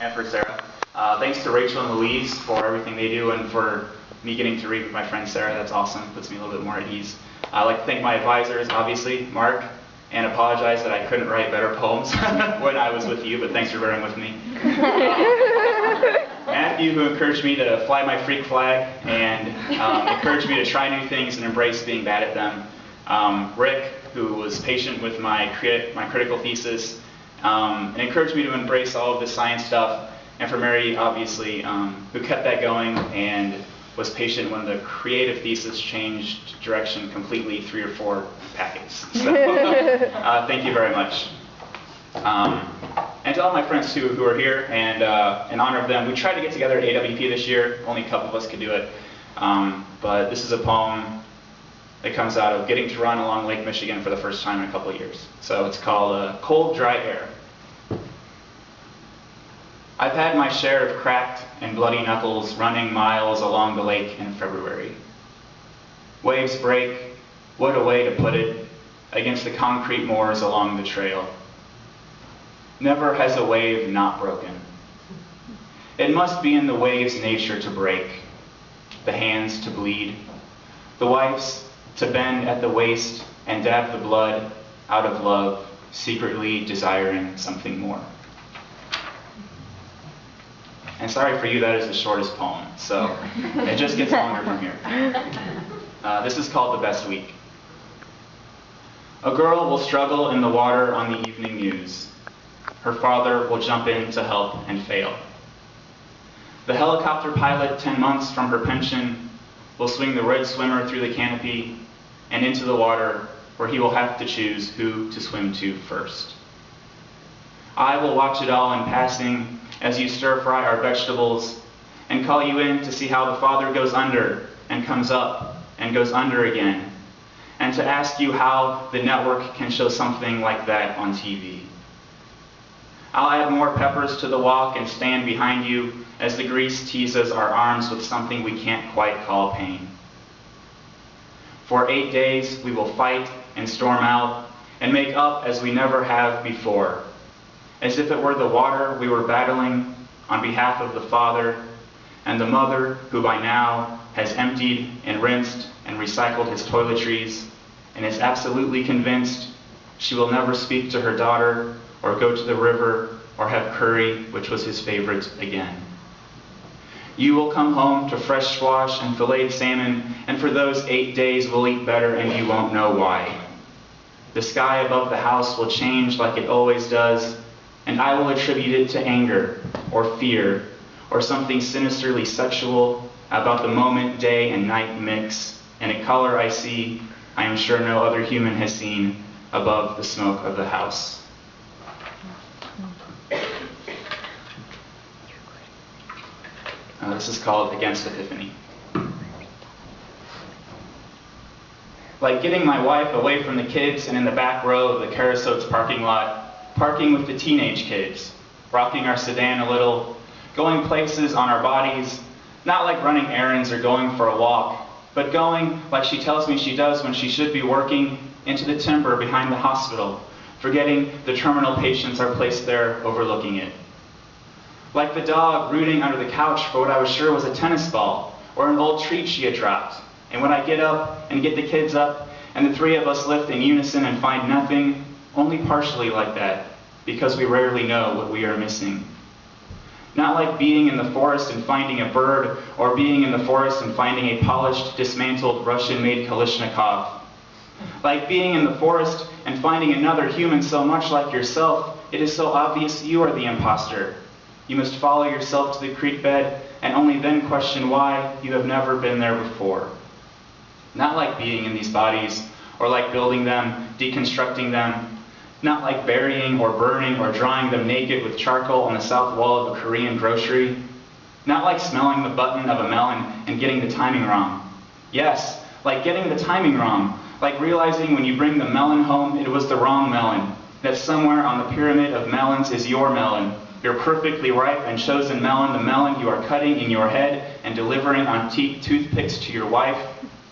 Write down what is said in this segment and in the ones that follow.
and for Sarah. Thanks to Rachel and Louise for everything they do and for me getting to read with my friend Sarah. That's awesome. Puts me a little bit more at ease. I'd like to thank my advisors, obviously, Mark, and apologize that I couldn't write better poems when I was with you, but thanks for bearing with me. Matthew, who encouraged me to fly my freak flag and encouraged me to try new things and embrace being bad at them. Rick, who was patient with my critical thesis and encouraged me to embrace all of this science stuff. And for Mary, obviously, who kept that going and was patient when the creative thesis changed direction completely 3 or 4 packets. So thank you very much. And to all my friends who are here, and in honor of them, we tried to get together at AWP this year. Only a couple of us could do it. But this is a poem that comes out of getting to run along Lake Michigan for the first time in a couple of years. So it's called Cold, Dry Air. I've had my share of cracked and bloody knuckles running miles along the lake in February. Waves break, what a way to put it, against the concrete moors along the trail. Never has a wave not broken. It must be in the wave's nature to break, the hands to bleed, the wife's to bend at the waist and dab the blood out of love, secretly desiring something more. And sorry for you, that is the shortest poem, so it just gets longer from here. This is called The Best Week. A girl will struggle in the water on the evening news. Her father will jump in to help and fail. The helicopter pilot, 10 months from her pension, will swing the red swimmer through the canopy and into the water where he will have to choose who to swim to first. I will watch it all in passing as you stir-fry our vegetables and call you in to see how the father goes under and comes up and goes under again, and to ask you how the network can show something like that on TV. I'll add more peppers to the walk and stand behind you as the grease teases our arms with something we can't quite call pain. For 8 days we will fight and storm out and make up as we never have before, as if it were the water we were battling on behalf of the father and the mother who by now has emptied and rinsed and recycled his toiletries and is absolutely convinced she will never speak to her daughter or go to the river or have curry, which was his favorite, again. You will come home to fresh squash and filleted salmon, and for those 8 days we'll eat better and you won't know why. The sky above the house will change like it always does, and I will attribute it to anger or fear or something sinisterly sexual about the moment day and night mix, and a color I see I am sure no other human has seen above the smoke of the house. This is called Against Epiphany. Like getting my wife away from the kids and in the back row of the Carasotes parking lot, parking with the teenage kids, rocking our sedan a little, going places on our bodies, not like running errands or going for a walk, but going like she tells me she does when she should be working, into the timber behind the hospital, forgetting the terminal patients are placed there overlooking it. Like the dog rooting under the couch for what I was sure was a tennis ball or an old treat she had dropped. And when I get up and get the kids up and the 3 of us lift in unison and find nothing, only partially like that, because we rarely know what we are missing. Not like being in the forest and finding a bird, or being in the forest and finding a polished, dismantled Russian-made Kalashnikov. Like being in the forest and finding another human so much like yourself, it is so obvious you are the imposter. You must follow yourself to the creek bed and only then question why you have never been there before. Not like being in these bodies, or like building them, deconstructing them. Not like burying or burning or drying them naked with charcoal on the south wall of a Korean grocery. Not like smelling the button of a melon and getting the timing wrong. Yes, like getting the timing wrong. Like realizing when you bring the melon home, it was the wrong melon. That somewhere on the pyramid of melons is your melon. Your perfectly ripe and chosen melon, the melon you are cutting in your head and delivering on toothpicks to your wife,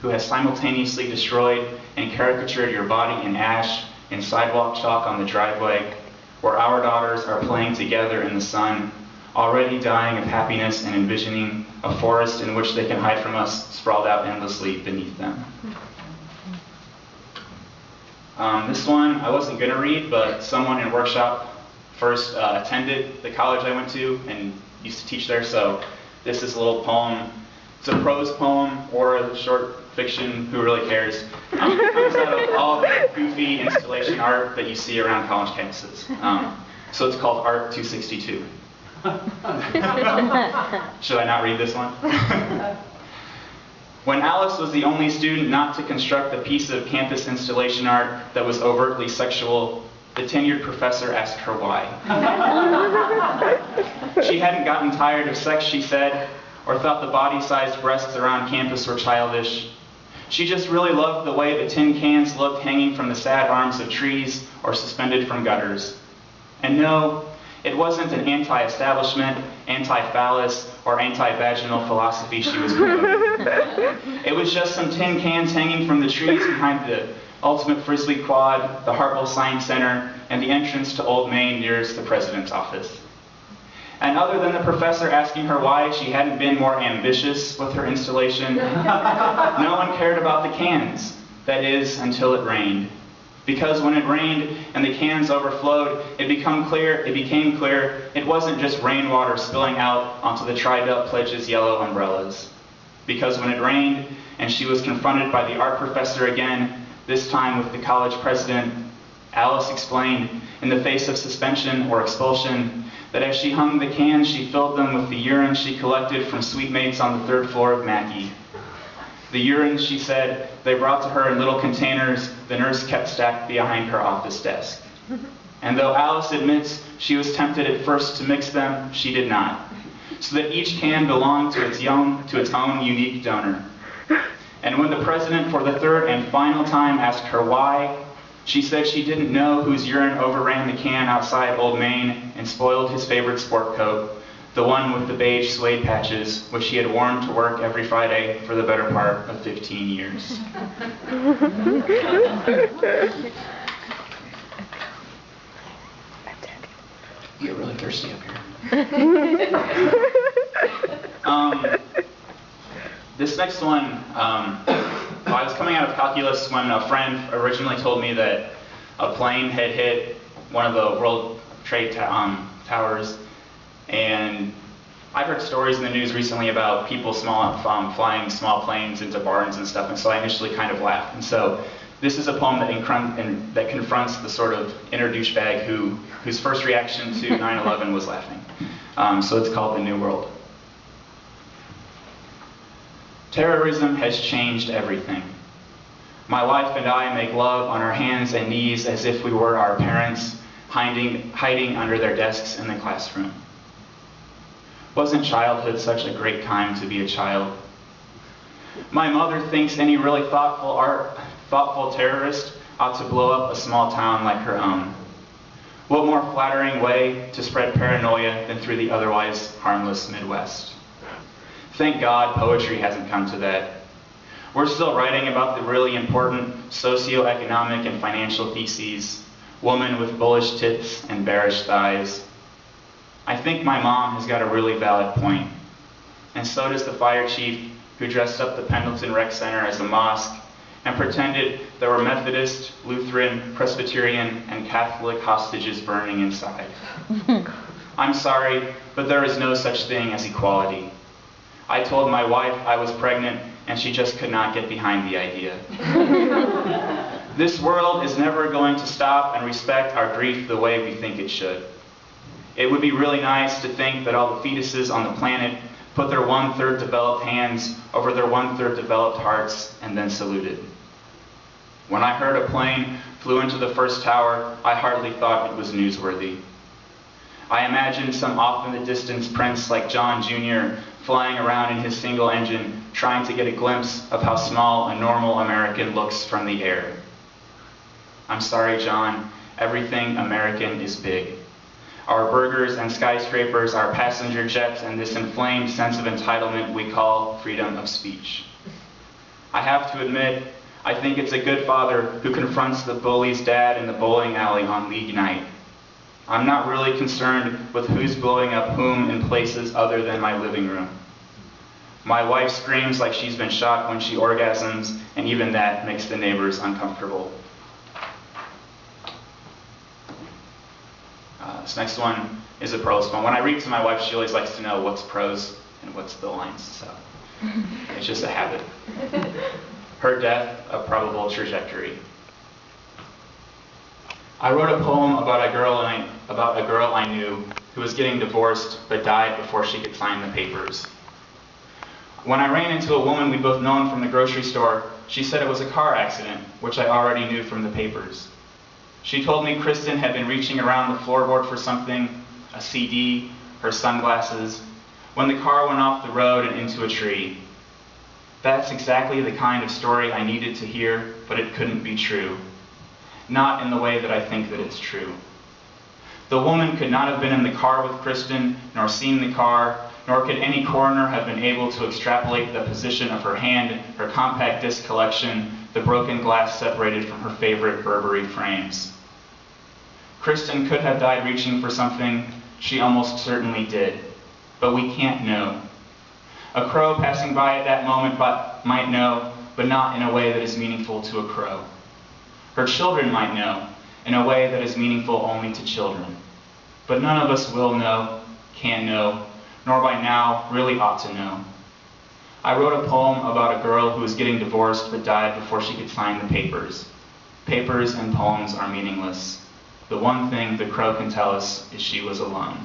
who has simultaneously destroyed and caricatured your body in ash and sidewalk chalk on the driveway, where our daughters are playing together in the sun, already dying of happiness and envisioning a forest in which they can hide from us sprawled out endlessly beneath them. This one I wasn't going to read, but someone in workshop first attended the college I went to and used to teach there, so this is a little poem. It's a prose poem or a short fiction, who really cares? It comes out of all the goofy installation art that you see around college campuses. So it's called Art 262. Should I not read this one? When Alice was the only student not to construct a piece of campus installation art that was overtly sexual, the tenured professor asked her why. She hadn't gotten tired of sex, she said, or thought the body-sized breasts around campus were childish. She just really loved the way the tin cans looked hanging from the sad arms of trees or suspended from gutters. And no, it wasn't an anti-establishment, anti-phallus, or anti-vaginal philosophy she was promoting. It was just some tin cans hanging from the trees behind the Ultimate Frisbee Quad, the Hartwell Science Center, and the entrance to Old Main nearest the president's office. And other than the professor asking her why she hadn't been more ambitious with her installation, no one cared about the cans. That is, until it rained. Because when it rained and the cans overflowed, it became clear it wasn't just rainwater spilling out onto the Tri-Belt Pledge's yellow umbrellas. Because when it rained and she was confronted by the art professor again, this time with the college president, Alice explained, in the face of suspension or expulsion, that as she hung the cans, she filled them with the urine she collected from suite mates on the 3rd floor of Mackey. The urine, she said, they brought to her in little containers the nurse kept stacked behind her office desk. And though Alice admits she was tempted at first to mix them, she did not, so that each can belonged to its own unique donor. And when the president for the 3rd and final time asked her why, she said she didn't know whose urine overran the can outside Old Main and spoiled his favorite sport coat, the one with the beige suede patches, which he had worn to work every Friday for the better part of 15 years. You get really thirsty up here. This next one, I was coming out of calculus when a friend originally told me that a plane had hit one of the World Trade Towers, and I've heard stories in the news recently about people flying small planes into barns and stuff, and so I initially kind of laughed. And so this is a poem that confronts the sort of inner douchebag whose first reaction to 9/11 was laughing. So it's called The New World. Terrorism has changed everything. My wife and I make love on our hands and knees as if we were our parents, hiding under their desks in the classroom. Wasn't childhood such a great time to be a child? My mother thinks any really thoughtful terrorist ought to blow up a small town like her own. What more flattering way to spread paranoia than through the otherwise harmless Midwest? Thank God poetry hasn't come to that. We're still writing about the really important socioeconomic and financial theses, woman with bullish tits and bearish thighs. I think my mom has got a really valid point, and so does the fire chief who dressed up the Pendleton Rec Center as a mosque and pretended there were Methodist, Lutheran, Presbyterian, and Catholic hostages burning inside. I'm sorry, but there is no such thing as equality. I told my wife I was pregnant, and she just could not get behind the idea. This world is never going to stop and respect our grief the way we think it should. It would be really nice to think that all the fetuses on the planet put their 1/3 developed hands over their 1/3 developed hearts and then saluted. When I heard a plane flew into the first tower, I hardly thought it was newsworthy. I imagined some off in the distance prince like John Jr. flying around in his single engine, trying to get a glimpse of how small a normal American looks from the air. I'm sorry, John, everything American is big. Our burgers and skyscrapers, our passenger jets, and this inflamed sense of entitlement we call freedom of speech. I have to admit, I think it's a good father who confronts the bully's dad in the bowling alley on league night. I'm not really concerned with who's blowing up whom in places other than my living room. My wife screams like she's been shot when she orgasms, and even that makes the neighbors uncomfortable. This next one is a prose poem. When I read to my wife, she always likes to know what's prose and what's the lines, so it's just a habit. Her death, a probable trajectory. I wrote a poem about a girl I knew who was getting divorced but died before she could sign the papers. When I ran into a woman we'd both known from the grocery store, she said it was a car accident, which I already knew from the papers. She told me Kristen had been reaching around the floorboard for something, a CD, her sunglasses, when the car went off the road and into a tree. That's exactly the kind of story I needed to hear, but it couldn't be true. Not in the way that I think that it's true. The woman could not have been in the car with Kristen, nor seen the car, nor could any coroner have been able to extrapolate the position of her hand, her compact disc collection, the broken glass separated from her favorite Burberry frames. Kristen could have died reaching for something. She almost certainly did. But we can't know. A crow passing by at that moment might know, but not in a way that is meaningful to a crow. Her children might know, in a way that is meaningful only to children. But none of us will know, can know, nor by now really ought to know. I wrote a poem about a girl who was getting divorced but died before she could sign the papers. Papers and poems are meaningless. The one thing the crow can tell us is she was alone.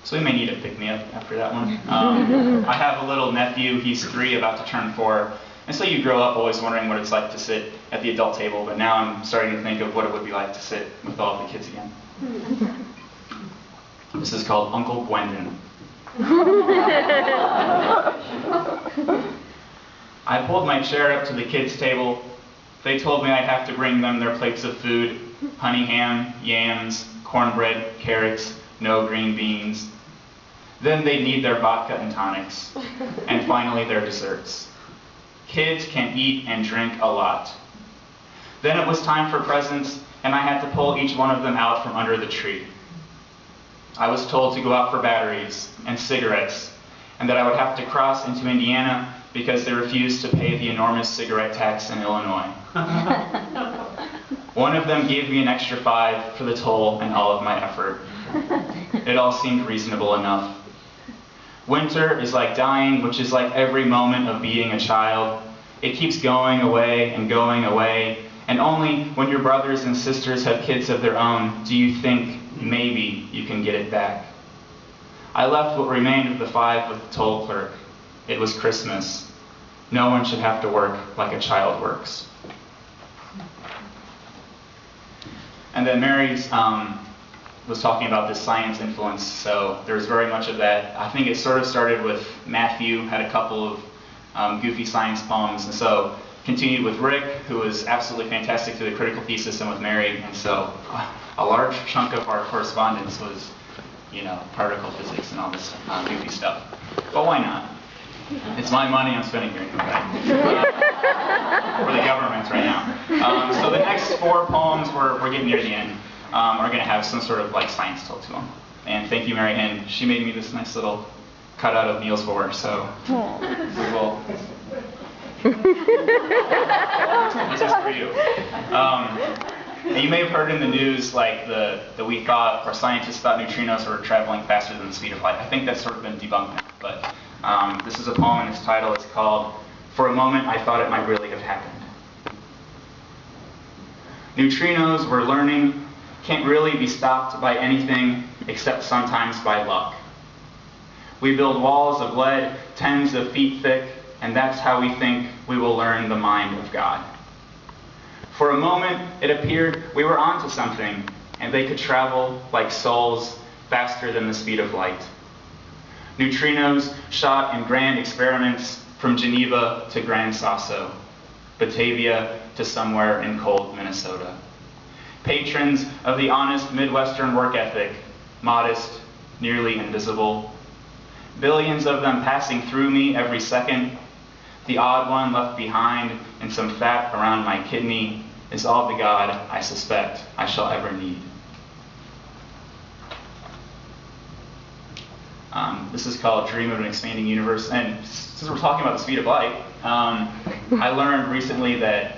So we may need a pick-me-up after that one. I have a little nephew, he's 3, about to turn 4. And so you grow up always wondering what it's like to sit at the adult table, but now I'm starting to think of what it would be like to sit with all of the kids again. This is called Uncle Gwendon. I pulled my chair up to the kids' table. They told me I'd have to bring them their plates of food, honey ham, yams, cornbread, carrots, no green beans. Then they'd need their vodka and tonics, and finally their desserts. Kids can eat and drink a lot. Then it was time for presents, and I had to pull each one of them out from under the tree. I was told to go out for batteries and cigarettes, and that I would have to cross into Indiana because they refused to pay the enormous cigarette tax in Illinois. One of them gave me an extra $5 for the toll and all of my effort. It all seemed reasonable enough. Winter is like dying, which is like every moment of being a child. It keeps going away, and only when your brothers and sisters have kids of their own do you think maybe you can get it back. I left what remained of the $5 with the toll clerk. It was Christmas. No one should have to work like a child works. And then Mary's was talking about this science influence, so there's very much of that. I think it sort of started with Matthew, had a couple of goofy science poems, and so continued with Rick, who was absolutely fantastic to the critical thesis, and with Mary, and so a large chunk of our correspondence was, particle physics and all this goofy stuff. But why not? It's my money I'm spending here, right? For the government right now. So the next 4 poems, we're getting near the end, are going to have some sort of science told to them. And thank you, Mary, and she made me this nice little cutout of Niels Bohr, so we will. This is for you. You may have heard in the news that we thought, or scientists thought neutrinos were traveling faster than the speed of light. I think that's sort of been debunked now, but this is a poem, and its title is called "For a Moment I Thought It Might Really Have Happened." Neutrinos, we're learning, can't really be stopped by anything except sometimes by luck. We build walls of lead tens of feet thick, and that's how we think we will learn the mind of God. For a moment, it appeared we were onto something, and they could travel like souls faster than the speed of light. Neutrinos shot in grand experiments from Geneva to Gran Sasso, Batavia to somewhere in cold Minnesota. Patrons of the honest Midwestern work ethic, modest, nearly invisible. Billions of them passing through me every second. The odd one left behind and some fat around my kidney is all the God I suspect I shall ever need. This is called Dream of an Expanding Universe. And since we're talking about the speed of light, I learned recently that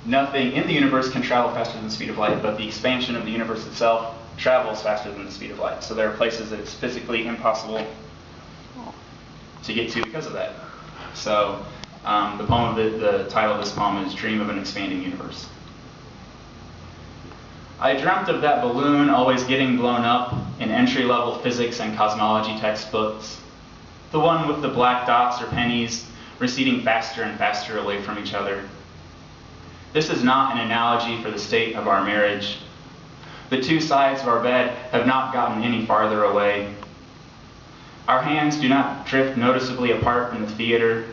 nothing in the universe can travel faster than the speed of light, but the expansion of the universe itself travels faster than the speed of light. So there are places that it's physically impossible to get to because of that. So the title of this poem is Dream of an Expanding Universe. I dreamt of that balloon always getting blown up in entry-level physics and cosmology textbooks. The one with the black dots or pennies receding faster and faster away from each other. This is not an analogy for the state of our marriage. The two sides of our bed have not gotten any farther away. Our hands do not drift noticeably apart in the theater.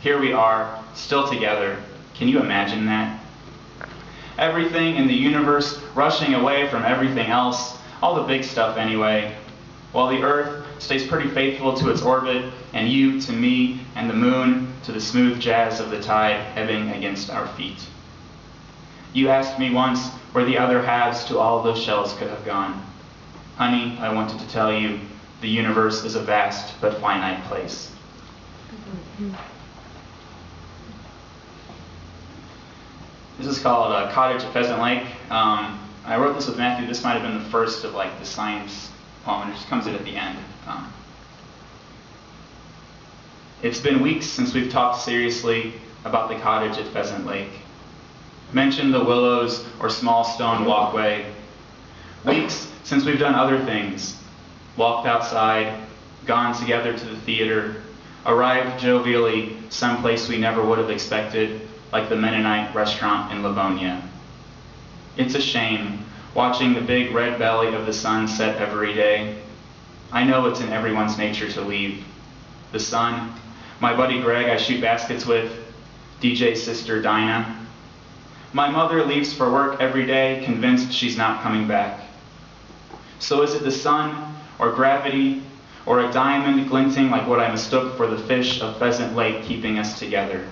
Here we are, still together. Can you imagine that? Everything in the universe rushing away from everything else, all the big stuff anyway, while the Earth stays pretty faithful to its orbit, and you to me, and the moon to the smooth jazz of the tide ebbing against our feet. You asked me once where the other halves to all those shells could have gone. Honey, I wanted to tell you, the universe is a vast but finite place. This is called Cottage at Pheasant Lake. I wrote this with Matthew. This might have been the first of the science poem, and it just comes in at the end. It's been weeks since we've talked seriously about the cottage at Pheasant Lake. Mentioned the willows or small stone walkway. Weeks since we've done other things. Walked outside, gone together to the theater, arrived jovially someplace we never would have expected, like the Mennonite restaurant in Livonia. It's a shame, watching the big red belly of the sun set every day. I know it's in everyone's nature to leave. The sun, my buddy Greg I shoot baskets with, DJ's sister Dinah. My mother leaves for work every day, convinced she's not coming back. So is it the sun, or gravity, or a diamond glinting like what I mistook for the fish of Pheasant Lake keeping us together?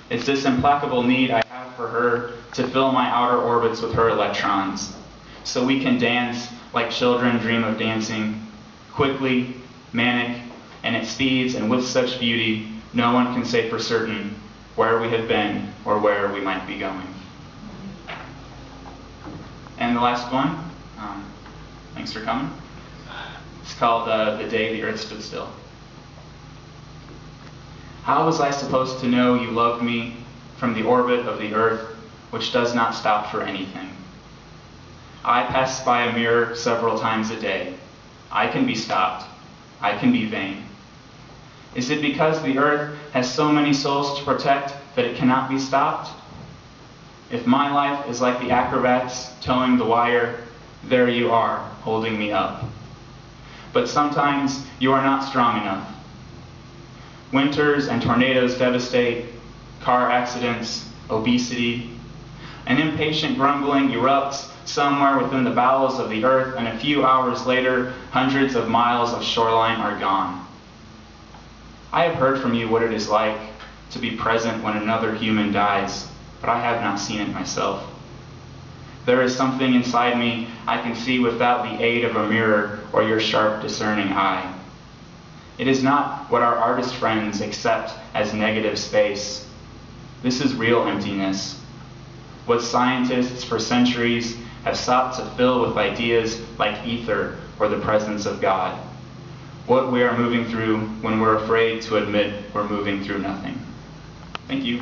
It's this implacable need I have for her to fill my outer orbits with her electrons, so we can dance like children dream of dancing, quickly, manic, and at speeds and with such beauty, no one can say for certain where we have been or where we might be going. And the last one, thanks for coming. It's called The Day the Earth Stood Still. How was I supposed to know you loved me from the orbit of the earth, which does not stop for anything? I pass by a mirror several times a day. I can be stopped. I can be vain. Is it because the earth has so many souls to protect that it cannot be stopped? If my life is like the acrobats towing the wire, there you are, holding me up. But sometimes you are not strong enough. Winters and tornadoes devastate, car accidents, obesity. An impatient grumbling erupts somewhere within the bowels of the earth, and a few hours later, hundreds of miles of shoreline are gone. I have heard from you what it is like to be present when another human dies, but I have not seen it myself. There is something inside me I can see without the aid of a mirror or your sharp, discerning eye. It is not what our artist friends accept as negative space. This is real emptiness. What scientists for centuries have sought to fill with ideas like ether or the presence of God. What we are moving through when we're afraid to admit we're moving through nothing. Thank you.